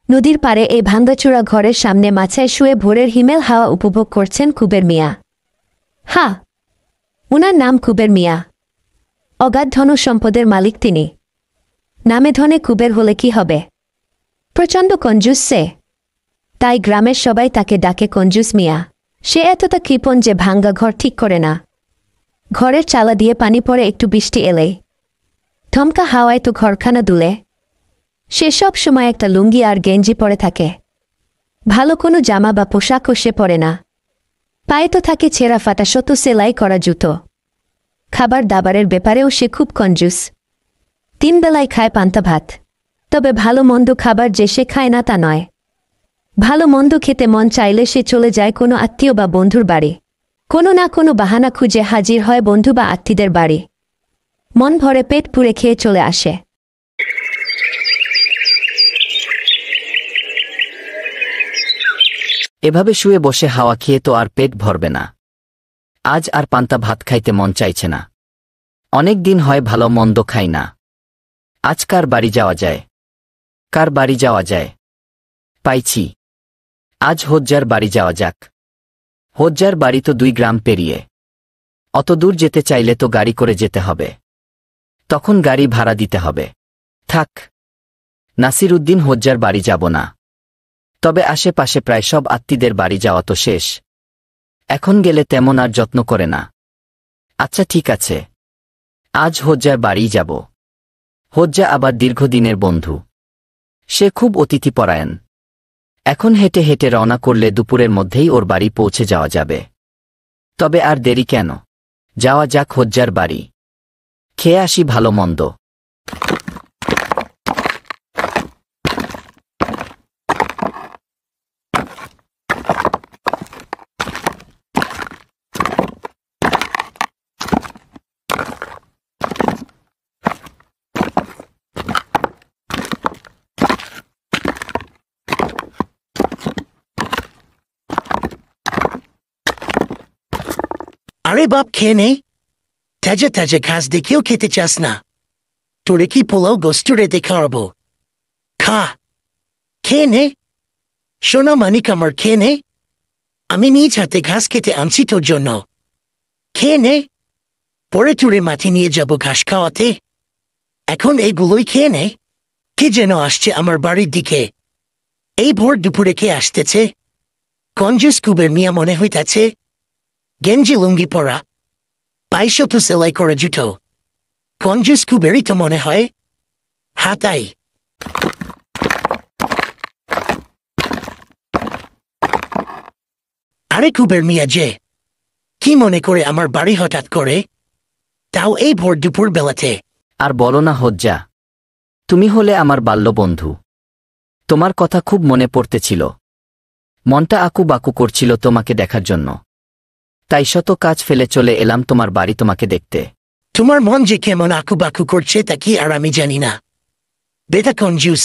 নদীর পাড়ে এই ভাঙ্গাচোরা ঘরের সামনে মাচায় শুয়ে ভোরের হিমেল হাওয়া উপভোগ করছেন কুবের মিয়া। উনার নাম কুবের মিয়া। অগাধ ধন সম্পদের মালিক তিনি। নামে ধনে কুবের হলে কি হবে? প্রচণ্ড কঞ্জুস সে। তাই গ্রামের সবাই তাকে ডাকে কঞ্জুস মিয়া। সে এতটা কৃপণ যে ভাঙ্গা ঘর ঠিক করে না। ঘরের চালা দিয়ে পানি পড়ে একটু বৃষ্টি এলেই ধমকা হাওয়ায় তো ঘরখানা দুলে। সে সব সময় একটা লুঙ্গি আর গেঞ্জি পরে থাকে। ভালো কোনো জামা বা পোশাকও সে পরে না। পায়ে তো থাকে ছেঁড়া ফাটা শত সেলাই করা জুতো। খাবার দাবারের ব্যাপারেও সে খুব কঞ্জুস। 3 বেলায় খায় পান্তা ভাত। তবে ভালো মন্দ খাবার যে সে খায় না তা নয়। ভালো মন্দ খেতে মন চাইলে সে চলে যায় কোনো আত্মীয় বা বন্ধুর বাড়ি। কোনো না কোনো বাহানা খুঁজে হাজির হয় বন্ধু বা আত্মীয়দের বাড়ি। মন ভরে পেট পুড়ে খেয়ে চলে আসে। এভাবে শুয়ে বসে হাওয়া খেয়ে তো আর পেট ভরবে না। আজ আর পান্তা ভাত খাইতে মন চাইছে না। অনেক দিন হয় ভালো মন্দ খাই না। আজ কার বাড়ি যাওয়া যায়? কার বাড়ি যাওয়া যায়? পাইছি। আজ হোজ্জার বাড়ি যাওয়া যাক। হোজ্জার বাড়ি তো 2 গ্রাম পেরিয়ে। অত দূর যেতে চাইলে তো গাড়ি করে যেতে হবে। তখন গাড়ি ভাড়া দিতে হবে। থাক, নাসির উদ্দিন হোজ্জার বাড়ি যাব না। তবে আশেপাশে প্রায় সব আত্মীয়দের বাড়ি যাওয়া তো শেষ। এখন গেলে তেমন আর যত্ন করে না। আচ্ছা ঠিক আছে, আজ হোজ্জার বাড়ি যাব। হোজ্জা আবার দীর্ঘদিনের বন্ধু। সে খুব অতিথিপরায়ণ। এখন হেঁটে হেঁটে রওনা করলে দুপুরের মধ্যেই ওর বাড়ি পৌঁছে যাওয়া যাবে। তবে আর দেরি কেন? যাওয়া যাক হোজ্জার বাড়ি। খেয়ে আসি ভালো মন্দ। আরে বাপ, খেয়ে নে। তাজা তাজা ঘাস দেখেও খেতে চাস না? তোরে কি পোলাও গোস্তুরে দেখাবো? খা, খেয়ে নে। সোনা মানিক আমার, খেয়ে নে। আমি নিজ হাতে ঘাস খেতে আনছি তোর জন্য। খেয়ে নে, পরে তোরে মাঠে নিয়ে যাব ঘাস খাওয়াতে। এখন এইগুলোই খেয়ে নে। কে যেন আসছে আমার বাড়ির দিকে। এই ভোর দুপুরে কে আসতেছে? কঞ্জুস কুবের মিয়া মনে হইতাছে। গেঞ্জি লুঙ্গি পরা, পায়ে শত সেলাই করে জুতো। কঞ্জুস কুবেরই তো মনে হয়। হাতাই। আরে কুবের মিয়া যে, কি মনে করে আমার বাড়ি হঠাৎ করে? তাও এই ভোর দুপুর বেলাতে? আর বলো না হোজ্জা, তুমি হলে আমার বাল্যবন্ধু। তোমার কথা খুব মনে পড়তেছিল। মনটা আকু বাকু করছিল তোমাকে দেখার জন্য। তাই শত কাজ ফেলে চলে এলাম তোমার বাড়ি তোমাকে দেখতে। তোমার মন যে কেমন আকু বাকু করছে তা কি আর আমি জানি না? বেটা কঞ্জুস,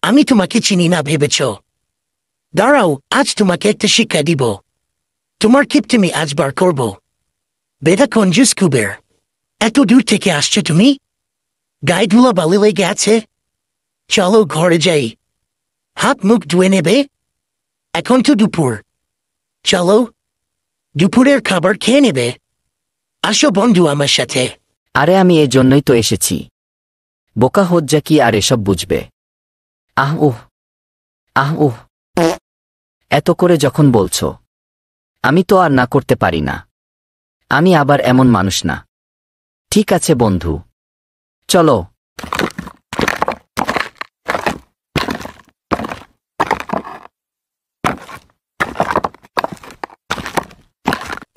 আমি তোমাকে চিনি না ভেবেছ? দাঁড়াও, আজ তোমাকে একটা শিক্ষা দিব। তোমার কিপ্টেমি আজ বার করব। বেটা কঞ্জুস কুবের, এত দূর থেকে আসছো তুমি? গায়ে ধুলা বালি লেগে আছে? চলো ঘরে যাই। হাত মুখ ধুয়ে নেবে। এখন তো দুপুর। চলো, দুপুরের খাবার খেয়ে নেবে। আসো বন্ধু আমার সাথে। আরে আমি এই জন্যই তো এসেছি। বোকা হোজ্জা কি আর এসব বুঝবে? আহ এত করে যখন বলছো, আমি তো আর না করতে পারি না। আমি আবার এমন মানুষ না। ঠিক আছে বন্ধু, চলো।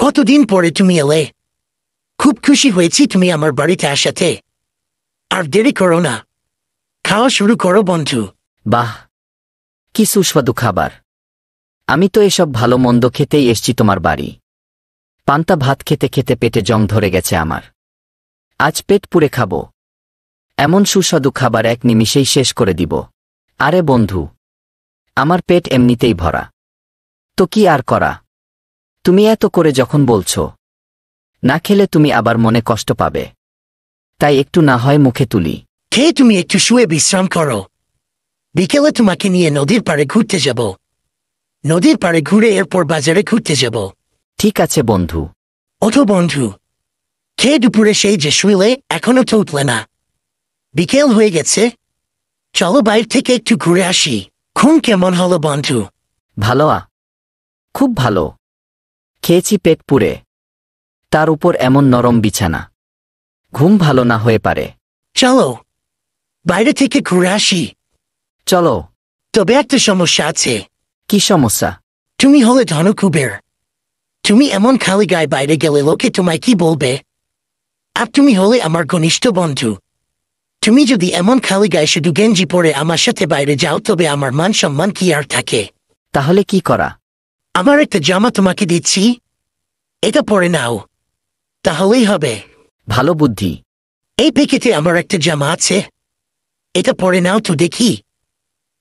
কতদিন পরে তুমি এলে। খুব খুশি হয়েছি তুমি আমার বাড়িতে আসাতে। আর দেরি করো না, খাওয়া শুরু করো বন্ধু। বাহ, কি সুস্বাদু খাবার! আমি তো এসব ভালো মন্দ খেতেই এসছি তোমার বাড়ি। পান্তা ভাত খেতে খেতে পেটে জং ধরে গেছে আমার। আজ পেট পুড়ে খাবো। এমন সুস্বাদু খাবার এক নিমিষেই শেষ করে দিব। আরে বন্ধু, আমার পেট এমনিতেই ভরা, তো কি আর করা? তুমি এত করে যখন বলছো, না খেলে তুমি আবার মনে কষ্ট পাবে। তাই একটু না হয় মুখে তুলি। খেয়ে তুমি একটু শুয়ে বিশ্রাম করো। বিকেলে তোমাকে নিয়ে নদীর পাড়ে ঘুরতে যাব। নদীর পাড়ে ঘুরে এরপর বাজারে ঘুরতে যাব। ঠিক আছে বন্ধু। ওঠো বন্ধু। খেয়ে দুপুরে সেই যে শুইলে এখনো তো উঠলে না। বিকেল হয়ে গেছে, চলো বাইরে থেকে একটু ঘুরে আসি। ঘুম কেমন হলো বন্ধু? ভালো খুব ভালো। খেয়েছি পেট পুরে, তার উপর এমন নরম বিছানা। ঘুম ভালো না হয়ে পারে। চলো বাইরে থেকে ঘুরে আসি। চলো। তবে একটা সমস্যা আছে। কি সমস্যা? তুমি হলে ধনকুবের। তুমি এমন খালি গায়ে বাইরে গেলে লোকে তোমায় কি বলবে? আর তুমি হলে আমার ঘনিষ্ঠ বন্ধু। তুমি যদি এমন খালি গায়ে শুধু গেঞ্জি পরে আমার সাথে বাইরে যাও তবে আমার মান সম্মান কি আর থাকে? তাহলে কি করা? আমার একটা জামা তোমাকে দিচ্ছি, এটা পরে নাও, তাহলেই হবে। ভালো বুদ্ধি। এই প্যাকেটে আমার একটা জামা আছে, এটা পরে নাও তো দেখি।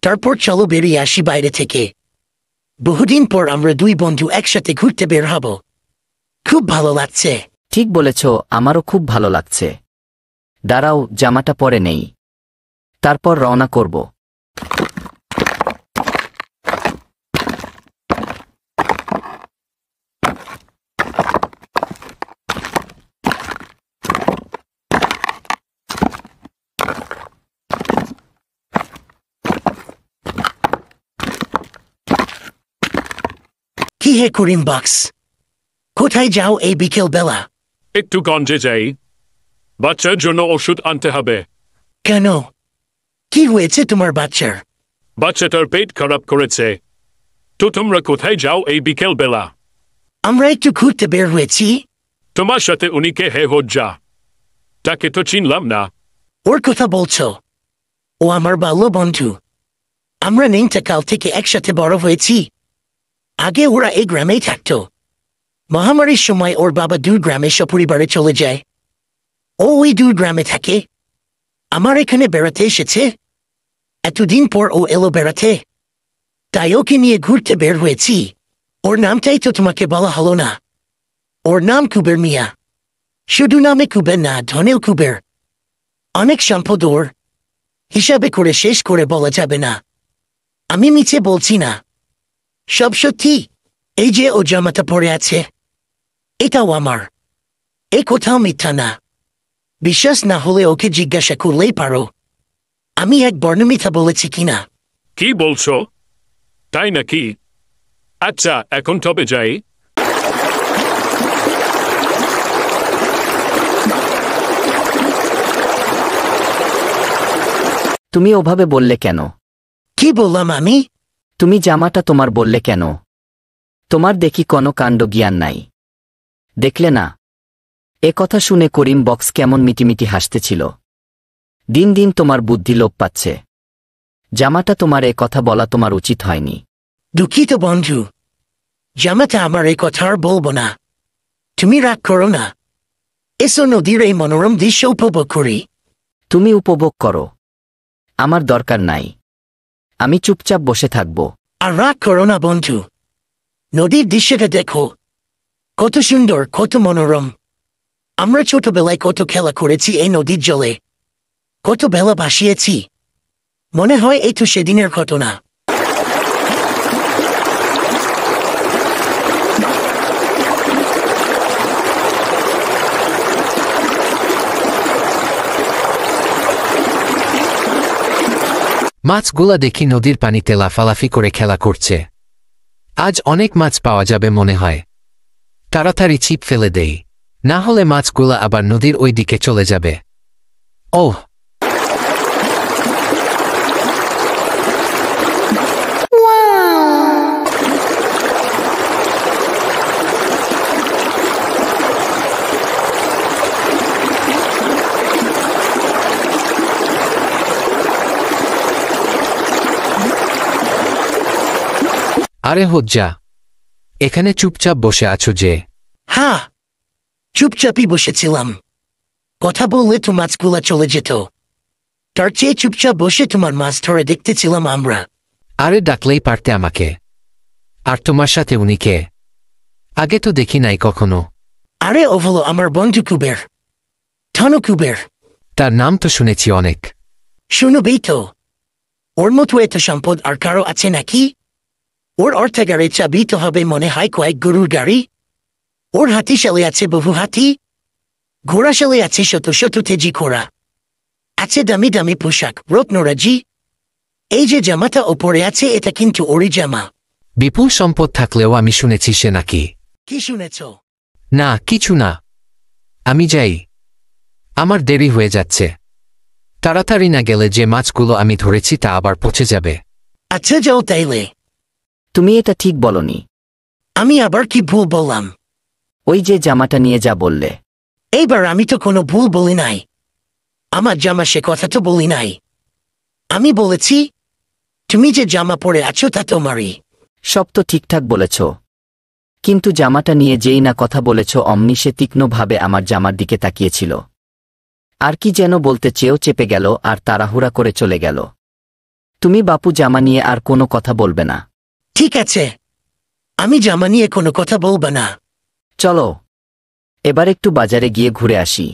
তারপর চলো বেরিয়ে আসি বাইরে থেকে। বহুদিন পর আমরা দুই বন্ধু একসাথে ঘুরতে বের হব। খুব ভালো লাগছে। ঠিক বলেছ, আমারও খুব ভালো লাগছে। দাঁড়াও, জামাটা পরে নেই, তারপর রওনা করব। কি হে করিম বক্স, কোথায় যাও এই বিকেল বেলা? একটু গঞ্জে যাই, বাচ্চার জন্য ওষুধ আনতে হবে। কেন, কি হয়েছে তোমার বাচ্চার? বাচ্চাটার পেট খারাপ করেছে। তো তোমরা কোথায় যাও এই বিকেল বেলা? আমরা একটু ঘুরতে বের হয়েছি। তোমার সাথে উনিকে হে হজ্জা, তাকে তো চিনলাম না। ওর কথা বলছো? ও আমার বাল্য বন্ধু। আমরা কাল থেকে একসাথে বড় হয়েছি। আগে ওরা এই গ্রামেই থাকতো। মহামারীর সময় ওর বাবা দূর গ্রামে সপরিবারে চলে যায়। ও ওই দূর গ্রামে থাকে, আমার এখানে বেড়াতে এসেছে। এতদিন পর ও এলো বেড়াতে, তাই ওকে নিয়ে ঘুরতে বের হয়েছি। ওর নামটাই তো তোমাকে বলা হলো না। ওর নাম কুবের মিয়া। শুধু নামে কুবের না, ধনেও কুবের। অনেক সম্পদ ওর, হিসাবে করে শেষ করে বলা যাবে না। আমি মিছে বলছি না, সব সত্যি। এই যে ও জামাটা পরে আছে, এটাও আমার। এ কোথাও মিথ্যা না। বিশ্বাস না হলে ওকে জিজ্ঞাসা করলেই পারো আমি এক বর্ণমিথ্যা বলেছি কিনা। কি বলছো? তাই নাকি? আচ্ছা, এখন তবে যাই। তুমি ওভাবে বললে কেন? কি বললাম আমি? তুমি জামাটা তোমার বললে কেন? তোমার দেখি কোনো কাণ্ড জ্ঞান নাই, দেখলে না? এ কথা শুনে করিম বক্স কেমন মিটিমিটি হাসতেছিল। দিন দিন তোমার বুদ্ধি লোপ পাচ্ছে। জামাটা তোমার এ কথা বলা তোমার উচিত হয়নি। দুঃখিত বন্ধু, জামাটা আমার এই কথা আর বলবো না। তুমি রাগ করো না। এসো নদীর এই মনোরম দৃশ্য উপভোগ করি। তুমি উপভোগ করো, আমার দরকার নাই। আমি চুপচাপ বসে থাকব। আর রাগ করো না বন্ধু, নদীর দৃশ্যটা দেখো, কত সুন্দর, কত মনোরম। আমরা ছোটবেলায় কত খেলা করেছি এই নদীর জলে, কত বেলা ভাসিয়েছি। মনে হয় এই তো সেদিনের ঘটনা। মাছগুলা দেখি নদীর পানিতে লাফালাফি করে খেলা করছে। আজ অনেক মাছ পাওয়া যাবে মনে হয়। তাড়াতাড়ি ছিপ ফেলে দেই, না হলে মাছগুলা আবার নদীর ওই দিকে চলে যাবে। ওহ, আরে হজ্জা, এখানে চুপচাপ বসে আছো যে? হ্যাঁ, চুপচাপই বসেছিলাম। কথা বললে তো মাছগুলা চলে যেত, তার চেয়ে চুপচাপ বসে তোমার মাছ ধরে দেখতেছিলাম আমরা। আরে ডাকলেই পারতে আমাকে। আর তোমার সাথে উনি কে? আগে তো দেখি নাই কখনো। আরে ও হলো আমার বন্ধু কুবের, ধনু কুবের। তার নাম তো শুনেছি অনেক। শুনবেই তো, ওর মতো এত সম্পদ আর কারো আছে নাকি? ওর অর্থাগারের চাবি তো হবে মনে হয় কয়েক গরুর গাড়ি। ওর হাতিশালে আছে বহু হাতি, ঘোড়াশালে আছে শত শত তেজি ঘোড়া, আছে দামি দামি পোশাক রত্নরাজি। এই যে জামাটা ওপরে আছে এটা কিন্তু ওরই জামা। বিপুল সম্পদ থাকলেও আমি শুনেছি সে নাকি। কি শুনেছ? না কিছু না, আমি যাই, আমার দেরি হয়ে যাচ্ছে। তাড়াতাড়ি না গেলে যে মাছগুলো আমি ধরেছি তা আবার পচে যাবে। আচ্ছা যাও তাইলে। তুমি এটা ঠিক বলনি। আমি আবার কি ভুল বললাম? ওই যে জামাটা নিয়ে যা বললে। এইবার আমি তো কোনো ভুল বলি নাই। আমার জামা সে কথা তো বলি নাই। আমি বলেছি তুমি যে জামা পরে আছো তা তোমারই। সব তো ঠিকঠাক বলেছ, কিন্তু জামাটা নিয়ে যেই না কথা বলেছ অমনি সে তীক্ষ্ণভাবে আমার জামার দিকে তাকিয়েছিল। আর কি যেন বলতে চেয়েও চেপে গেল আর তাড়াহুড়া করে চলে গেল। তুমি বাপু জামা নিয়ে আর কোনো কথা বলবে না। ঠিক আছে, আমি জামা নিয়ে কোনো কথা বলবো না। চলো এবার একটু বাজারে গিয়ে ঘুরে আসি।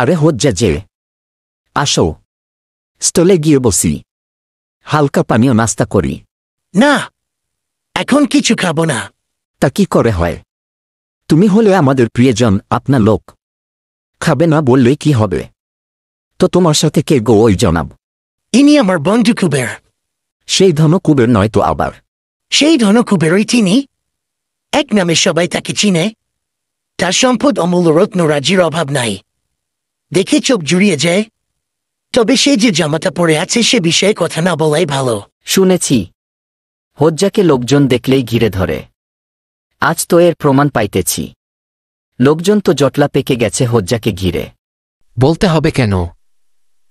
আরে হজ্জা যে, আসো স্টলে গিয়ে বসি, হালকা পানীয় নাস্তা করি। না, এখন কিছু খাবো না। তা কি করে হয়? তুমি হলে আমাদের প্রিয়জন, আপনার লোক। খাবে না বললেই কি হবে? তো তোমার সাথে কে গো ওই জনাব? ইনি আমার বন্ধু কুবের। সেই ধনকুবের নয় তো আবার? সেই ধনকুবেরই তিনি। এক নামে সবাই তাকে চিনে। তার সম্পদ অমূল্য রত্নরাজির অভাব নাই, দেখে চোখ জুড়িয়ে যায়। তবে সে যে জামাটা পরে আছে সে বিষয়ে কথা না বলাই ভালো। শুনেছি হজ্জাকে লোকজন দেখলেই ঘিরে ধরে। আজ তো এর প্রমাণ পাইতেছি। লোকজন তো জটলা পেকে গেছে হজ্জাকে ঘিরে। বলতে হবে কেন?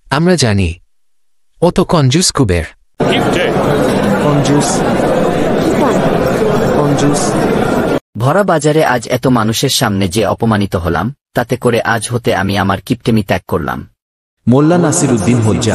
আমরা জানি ও তো কঞ্জুস কুবের। কিপটে। কঞ্জুস। ভরা বাজারে আজ এত মানুষের সামনে যে অপমানিত হলাম, তাতে করে আজ হতে আমি আমার কিপটেমি ত্যাগ করলাম। মোল্লা নাসিরুদ্দিন হজ্জা।